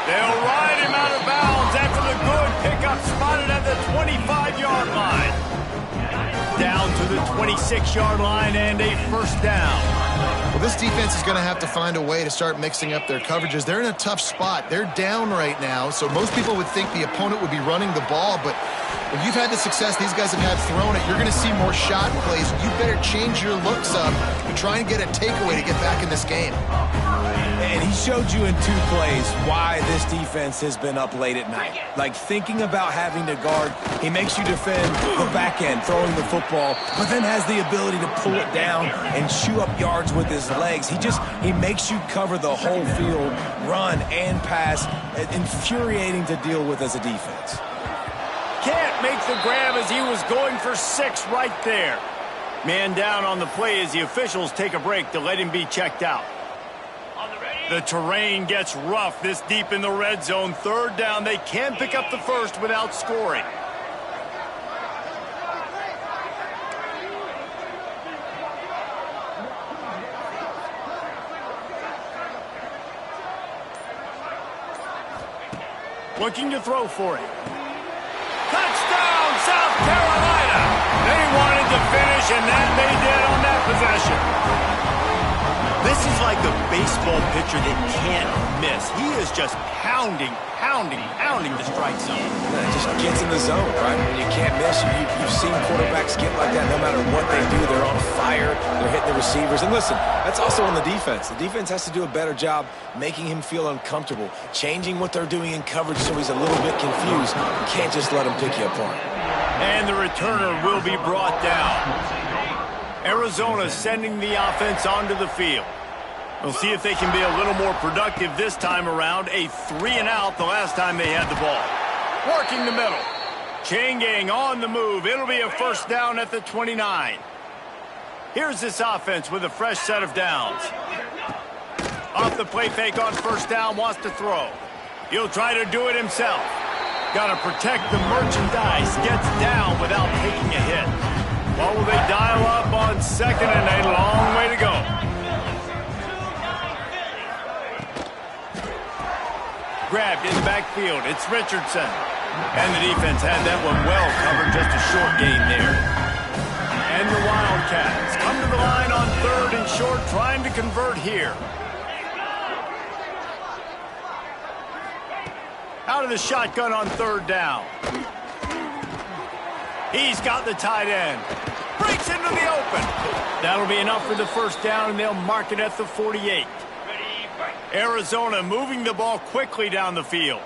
They'll ride him out of bounds after the good pickup spotted at the 25-yard line. Down to the 26-yard line and a 1st down. Well, this defense is going to have to find a way to start mixing up their coverages. They're in a tough spot. They're down right now, so most people would think the opponent would be running the ball, but if you've had the success these guys have had throwing it, you're going to see more shot plays. You better change your looks up and try and get a takeaway to get back in this game. And he showed you in 2 plays why this defense has been up late at night. Like thinking about having to guard, he makes you defend the back end, throwing the football, but then has the ability to pull it down and chew up yards with his legs. He makes you cover the whole field, run and pass. Infuriating to deal with as a defense. Can't make the grab as he was going for 6 right there. Man down on the play as the officials take a break to let him be checked out. The terrain gets rough this deep in the red zone. 3rd down. They can't pick up the first without scoring. Looking to throw for it. Touchdown, South Carolina! They wanted to finish, and that they did on that possession. This is like a baseball pitcher that can't miss. He is just pounding the strike zone. It just gets in the zone, right? When you can't miss, you've seen quarterbacks get like that no matter what they do. They're on fire. They're hitting the receivers. And listen, that's also on the defense. The defense has to do a better job making him feel uncomfortable, changing what they're doing in coverage so he's a little bit confused. You can't just let him pick you apart. And the returner will be brought down. Arizona sending the offense onto the field. We'll see if they can be a little more productive this time around. A 3-and-out the last time they had the ball. Working the middle. Chain gang on the move. It'll be a first down at the 29. Here's this offense with a fresh set of downs. Off the play fake on first down, wants to throw. He'll try to do it himself. Got to protect the merchandise. Gets down without taking a hit. What will they dial up on second and a long way to go? Grabbed in the backfield. It's Richardson. And the defense had that one well covered. Just a short gain there. And the Wildcats come to the line on third and short, trying to convert here. Out of the shotgun on third down. He's got the tight end. Breaks into the open. That'll be enough for the first down, and they'll mark it at the 48. Arizona moving the ball quickly down the field.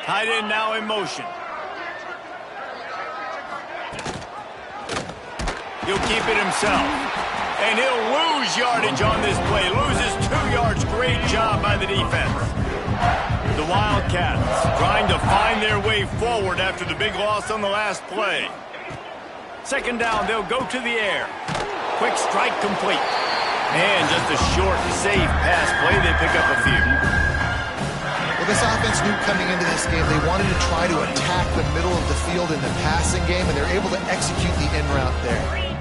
Tight end now in motion. He'll keep it himself. And he'll lose yardage on this play. Loses 2 yards. Great job by the defense. The Wildcats trying to find their way forward after the big loss on the last play. Second down, they'll go to the air. Quick strike complete. And just a short, safe pass play. They pick up a few. Well, this offense knew coming into this game they wanted to try to attack the middle of the field in the passing game, and they're able to execute the in route there.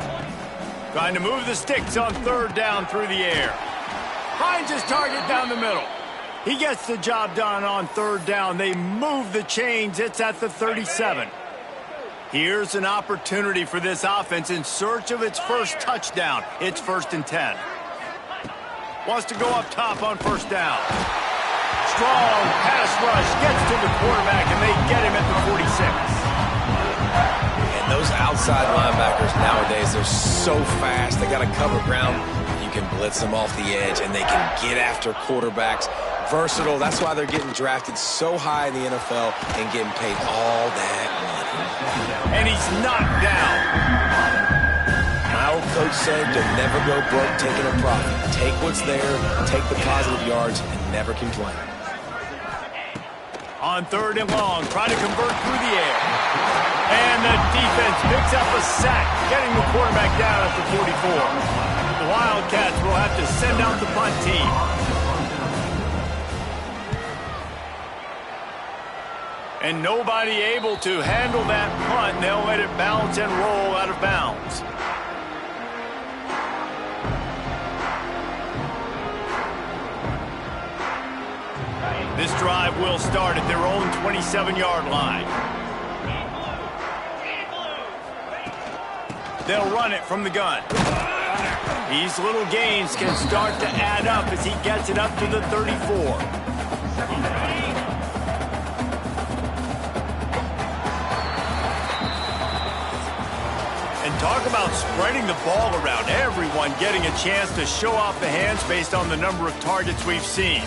Trying to move the sticks on third down through the air. Finds his target down the middle. He gets the job done on third down. They move the chains. It's at the 37. Here's an opportunity for this offense in search of its first touchdown. It's 1st and 10. Wants to go up top on first down. Strong pass rush. Gets to the quarterback, and they get him at the 46. And those outside linebackers nowadays, they're so fast. They got to cover ground. You can blitz them off the edge, and they can get after quarterbacks. Versatile. That's why they're getting drafted so high in the NFL and getting paid all that money. And he's knocked down. My old coach said to never go broke taking a profit. Take what's there, take the positive yards, and never complain. On third and long, trying to convert through the air. And the defense picks up a sack, getting the quarterback down at the 44. The Wildcats will have to send out the punt team. And nobody able to handle that punt. They'll let it bounce and roll out of bounds. This drive will start at their own 27-yard line. They'll run it from the gun. These little gains can start to add up as he gets it up to the 34. And talk about spreading the ball around. Everyone getting a chance to show off the hands based on the number of targets we've seen.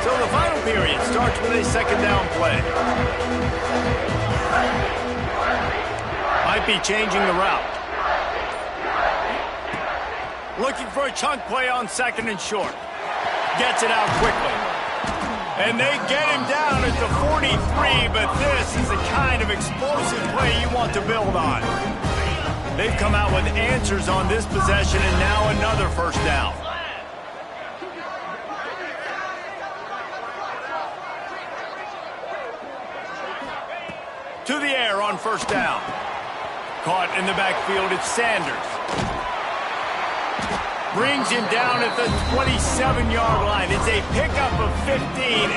So the final period starts with a second down play. Might be changing the route. Looking for a chunk play on second and short. Gets it out quickly. And they get him down at the 43, but this is the kind of explosive play you want to build on. They've come out with answers on this possession, and now another first down. To the air on first down. Caught in the backfield, it's Sanders. Brings him down at the 27-yard line. It's a pickup of 15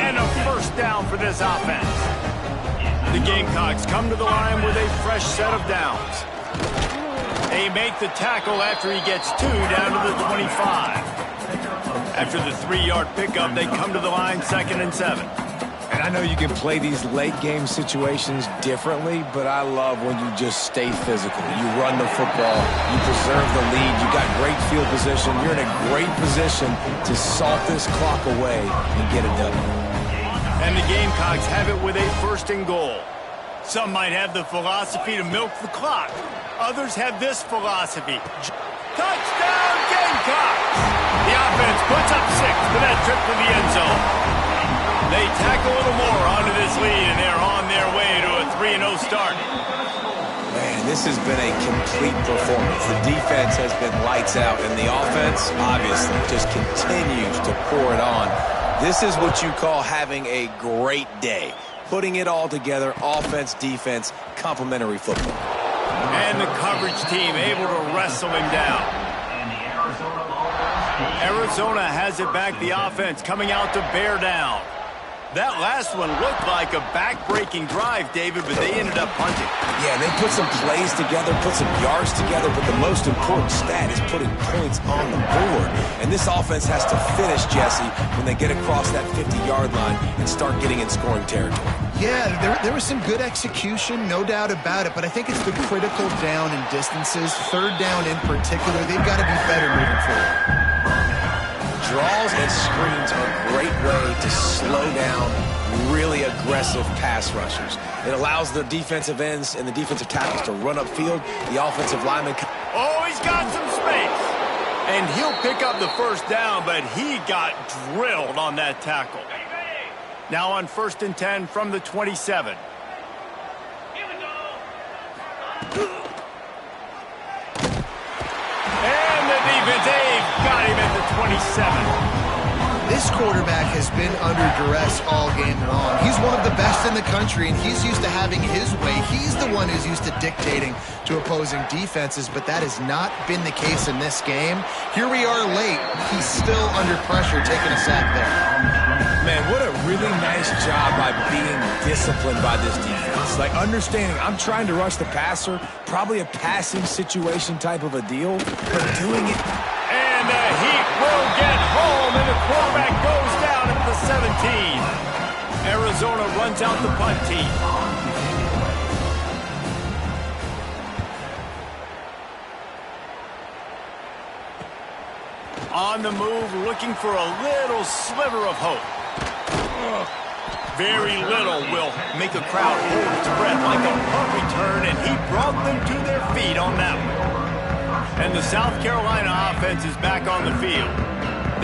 and a first down for this offense. The Gamecocks come to the line with a fresh set of downs. They make the tackle after he gets 2 down to the 25. After the 3-yard pickup, they come to the line 2nd and 7. And I know you can play these late-game situations differently, but I love when you just stay physical. You run the football. You preserve the lead. You got great field position. You're in a great position to salt this clock away and get it done. And the Gamecocks have it with a 1st and goal. Some might have the philosophy to milk the clock. Others have this philosophy. Touchdown, Gamecocks! The offense puts up 6 for that trip to the end zone. They tack a little more onto this lead, and they're on their way to a 3-0 start. Man, this has been a complete performance. The defense has been lights out, and the offense, obviously, just continues to pour it on. This is what you call having a great day. Putting it all together, offense, defense, complementary football. And the coverage team able to wrestle him down. Arizona has it back, the offense coming out to bear down. That last one looked like a back-breaking drive, David, but they ended up punting. Yeah, they put some plays together, put some yards together, but the most important stat is putting points on the board. And this offense has to finish, Jesse, when they get across that 50-yard line and start getting in scoring territory. Yeah, there was some good execution, no doubt about it, but I think it's the critical down and distances, 3rd down in particular. They've got to be better moving forward. Draws and screens are a great way to slow down really aggressive pass rushers. It allows the defensive ends and the defensive tackles to run upfield. The offensive lineman... Oh, he's got some space. And he'll pick up the 1st down, but he got drilled on that tackle. Now on 1st and 10 from the 27. And the defense, they've got him at the 27. This quarterback has been under duress all game long. He's one of the best in the country, and he's used to having his way. He's the one who's used to dictating to opposing defenses, but that has not been the case in this game. Here we are late. He's still under pressure, taking a sack there. Man, what a really nice job by being disciplined by this defense. Like understanding I'm trying to rush the passer, probably a passing situation type of a deal, but doing it. And the Heat will get home, and the quarterback goes down at the 17. Arizona runs out the punt team. On the move, looking for a little sliver of hope. Very little will make a crowd hold its breath like a punt return, and he brought them to their feet on that one. And the South Carolina offense is back on the field.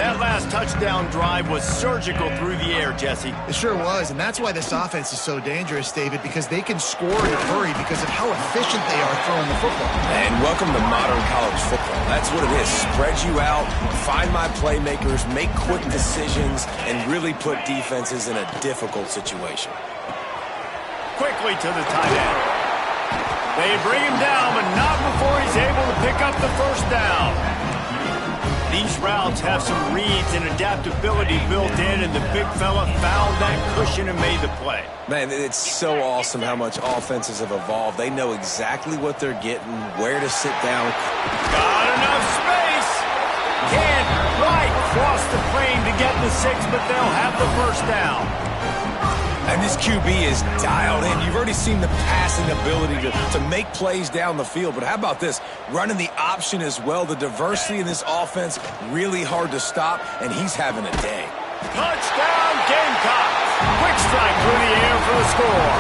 That last touchdown drive was surgical through the air, Jesse. It sure was, and that's why this offense is so dangerous, David, because they can score in a hurry because of how efficient they are throwing the football. And welcome to modern college football. That's what it is. Spread you out, find my playmakers, make quick decisions, and really put defenses in a difficult situation. Quickly to the tight end. They bring him down, but not before he's able to pick up the 1st down. These routes have some reads and adaptability built in, and the big fella found that cushion and made the play. Man, it's so awesome how much offenses have evolved. They know exactly what they're getting, where to sit down. Got enough space. Can't quite cross the plane to get the 6, but they'll have the 1st down. And this QB is dialed in. You've already seen the passing ability to make plays down the field. But how about this? Running the option as well. The diversity in this offense, really hard to stop, and he's having a day. Touchdown, Gamecocks. Quick strike through the air for the score.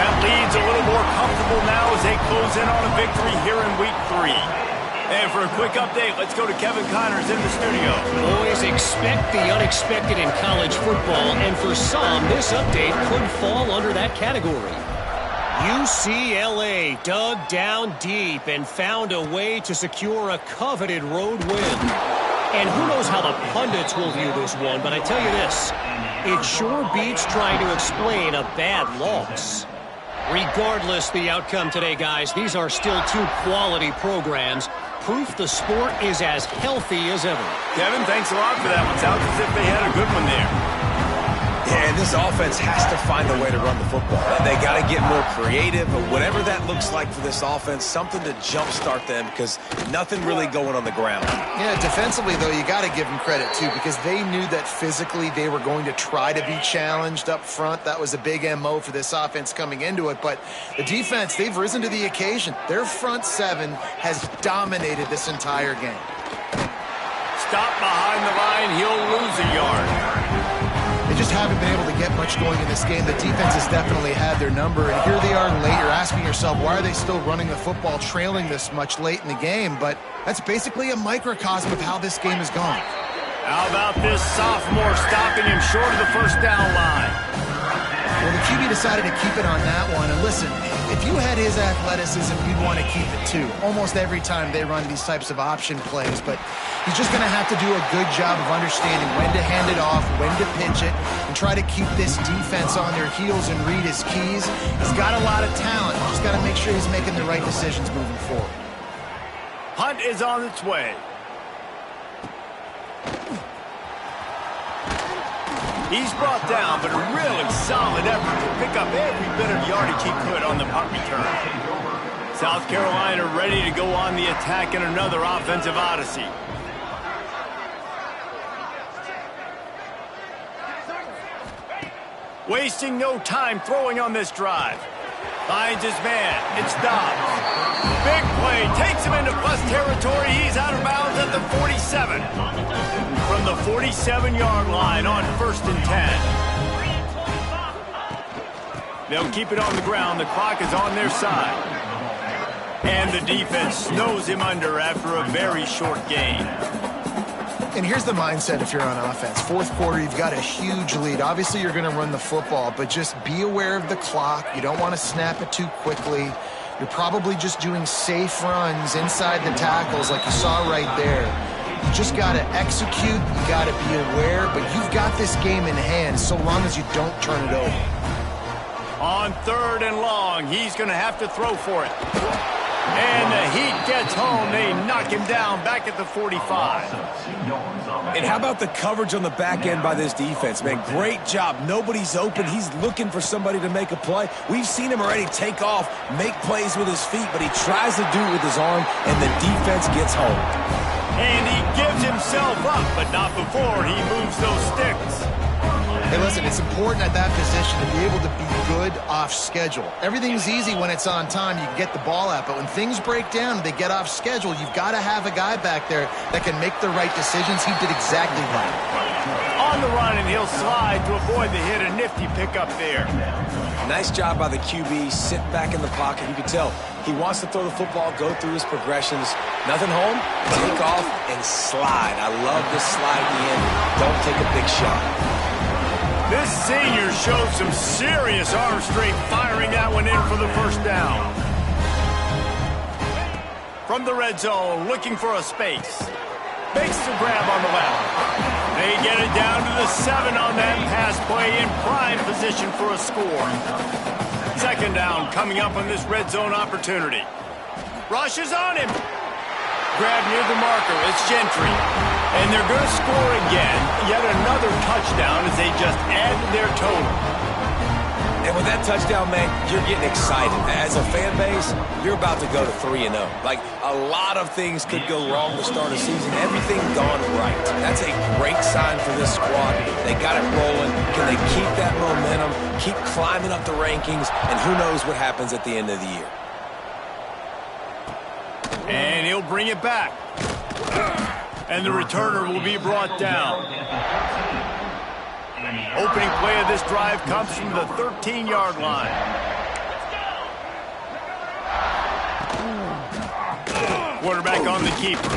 That lead's a little more comfortable now as they close in on a victory here in Week 3. And for a quick update, let's go to Kevin Connors in the studio. Always expect the unexpected in college football, and for some, this update could fall under that category. UCLA dug down deep and found a way to secure a coveted road win. And who knows how the pundits will view this one, but I tell you this, it sure beats trying to explain a bad loss. Regardless the outcome today, guys, these are still 2 quality programs. Proof the sport is as healthy as ever. Kevin, thanks a lot for that one. Sounds as if they had a good one there. Yeah, and this offense has to find a way to run the football. They got to get more creative, but whatever that looks like for this offense, something to jumpstart them because nothing really going on the ground. Yeah, defensively, though, you got to give them credit, too, because they knew that physically they were going to try to be challenged up front. That was a big MO for this offense coming into it. But the defense, they've risen to the occasion. Their front seven has dominated this entire game. Stop behind the line, he'll lose a yard. They just haven't been able to get much going in this game. The defense has definitely had their number, and here they are late. You're asking yourself, why are they still running the football, trailing this much late in the game? But that's basically a microcosm of how this game has gone. How about this sophomore stopping him short of the first down line? Well, the QB decided to keep it on that one. And listen, if you had his athleticism, you'd want to keep it too. Almost every time they run these types of option plays. But he's just going to have to do a good job of understanding when to hand it off, when to pitch it, and try to keep this defense on their heels and read his keys. He's got a lot of talent. Just got to make sure he's making the right decisions moving forward. Hunt is on its way. He's brought down, but a really solid effort to pick up every bit of yardage he could on the punt return. South Carolina ready to go on the attack in another offensive odyssey. Wasting no time throwing on this drive. Finds his man. It's Dobbs. Big play. Takes him into plus territory. He's out of bounds at the 47. From the 47-yard line on 1st and 10. They'll keep it on the ground. The clock is on their side. And the defense snows him under after a very short gain. And here's the mindset if you're on offense. Fourth quarter, you've got a huge lead. Obviously, you're going to run the football, but just be aware of the clock. You don't want to snap it too quickly. You're probably just doing safe runs inside the tackles like you saw right there. You just got to execute. You got to be aware, but you've got this game in hand so long as you don't turn it over. On 3rd and long, he's going to have to throw for it. And the heat gets home. They knock him down back at the 45. And how about the coverage on the back end by this defense, man? Great job. Nobody's open. He's looking for somebody to make a play. We've seen him already take off, make plays with his feet, but he tries to do it with his arm, and the defense gets home. And he gives himself up, but not before he moves those sticks. Hey, listen, it's important at that position to be able to be good off schedule. Everything's easy when it's on time. You can get the ball out, but when things break down and they get off schedule, you've got to have a guy back there that can make the right decisions. He did exactly right. On the run, and he'll slide to avoid the hit. A nifty pickup there. Nice job by the QB, sitting back in the pocket. You can tell he wants to throw the football, go through his progressions. Nothing home, take off, and slide. I love this slide in the end. Don't take a big shot. This senior showed some serious arm strength firing that one in for the first down. From the red zone, looking for a space. Makes the grab on the left. They get it down to the 7 on that pass play in prime position for a score. 2nd down coming up on this red zone opportunity. Rushes on him. Grab near the marker. It's Gentry. And they're going to score again. Yet another touchdown as they just add to their total. And with that touchdown, man, you're getting excited. As a fan base, you're about to go to 3-0. Like, a lot of things could go wrong to start a season. Everything gone right. That's a great sign for this squad. They got it rolling. Can they keep that momentum, keep climbing up the rankings, and who knows what happens at the end of the year. And he'll bring it back. And the returner will be brought down. Opening play of this drive comes from the 13-yard line. Quarterback on the keeper.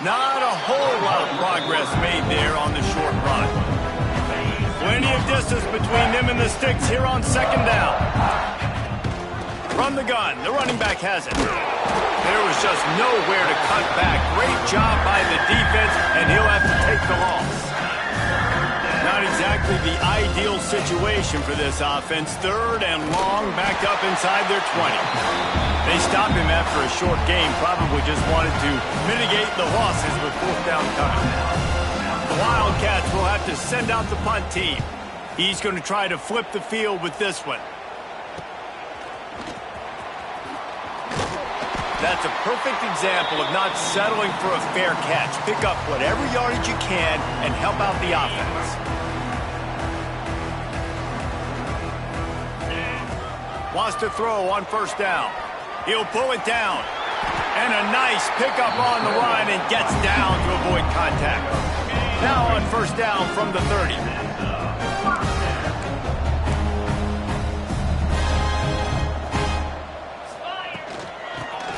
Not a whole lot of progress made there on the short run. Plenty of distance between them and the sticks here on 2nd down. From the gun, the running back has it. There was just nowhere to cut back. Great job by the defense, and he'll have to take the loss. Not exactly the ideal situation for this offense. 3rd and long, backed up inside their 20. They stopped him after a short game, probably just wanted to mitigate the losses with 4th down coming. The Wildcats will have to send out the punt team. He's going to try to flip the field with this one. That's a perfect example of not settling for a fair catch. Pick up whatever yardage you can and help out the offense. Wants to throw on first down. He'll pull it down. And a nice pickup on the run and gets down to avoid contact. Now on first down from the 30.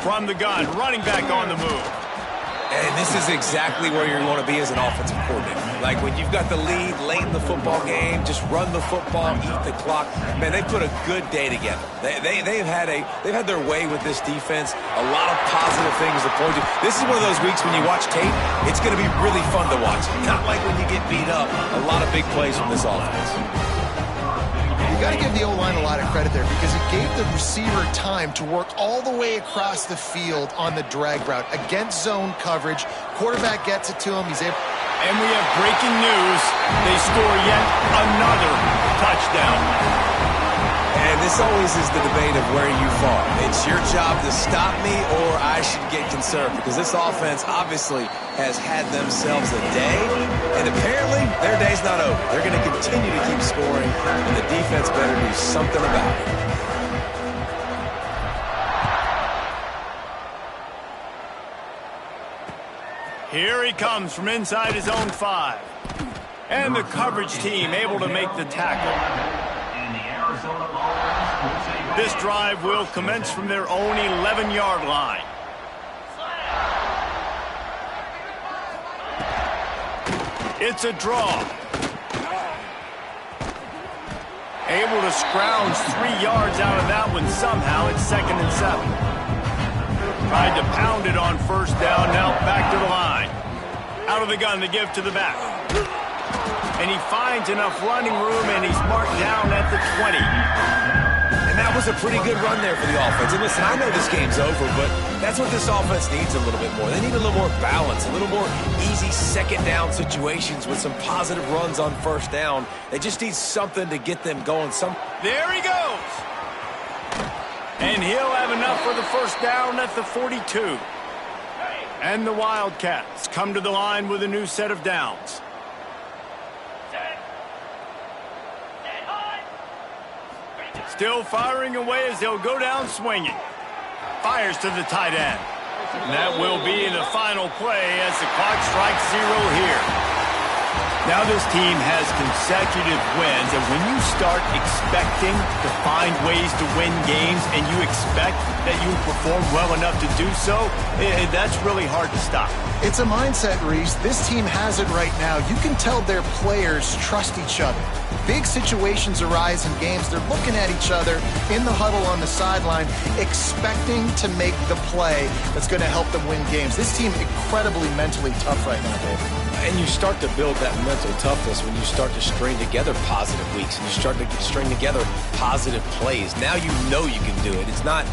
From the gun, running back on the move. And this is exactly where you want to be as an offensive coordinator. Like when you've got the lead late in the football game, just run the football, eat the clock. Man, they put a good day together. They've had their way with this defense. A lot of positive things to point to. This is one of those weeks when you watch tape, it's going to be really fun to watch. Not like when you get beat up. A lot of big plays from this offense. You got to give the O-line a lot of credit there because it gave the receiver time to work all the way across the field on the drag route against zone coverage. Quarterback gets it to him. He's able. And we have breaking news. They score yet another touchdown. And this always is the debate of where you fall. It's your job to stop me or I should get concerned because this offense obviously has had themselves a day, and apparently their day's not over. They're going to continue to keep scoring, and the defense better do something about it. Here he comes from inside his own 5. And the coverage team able to make the tackle. This drive will commence from their own 11-yard line. It's a draw. Able to scrounge 3 yards out of that one somehow. It's 2nd and 7. Tried to pound it on first down. Now back to the line. Out of the gun to give to the back. And he finds enough running room, and he's marked down at the 20. And that was a pretty good run there for the offense. And listen, I know this game's over, but that's what this offense needs a little bit more. They need a little more balance, a little more easy second down situations with some positive runs on first down. They just need something to get them going. There he goes. And he'll have enough for the first down at the 42. And the Wildcats come to the line with a new set of downs. Still firing away as they'll go down swinging. Fires to the tight end. And that will be the final play as the clock strikes 0 here. Now this team has consecutive wins, and when you start expecting to find ways to win games and you expect that you perform well enough to do so, that's really hard to stop. It's a mindset, Reese. This team has it right now. You can tell their players trust each other. Big situations arise in games. They're looking at each other in the huddle on the sideline, expecting to make the play that's going to help them win games. This team incredibly mentally tough right now, Dave. And you start to build that mental toughness when you start to string together positive weeks and you start to string together positive plays. Now you know you can do it. It's not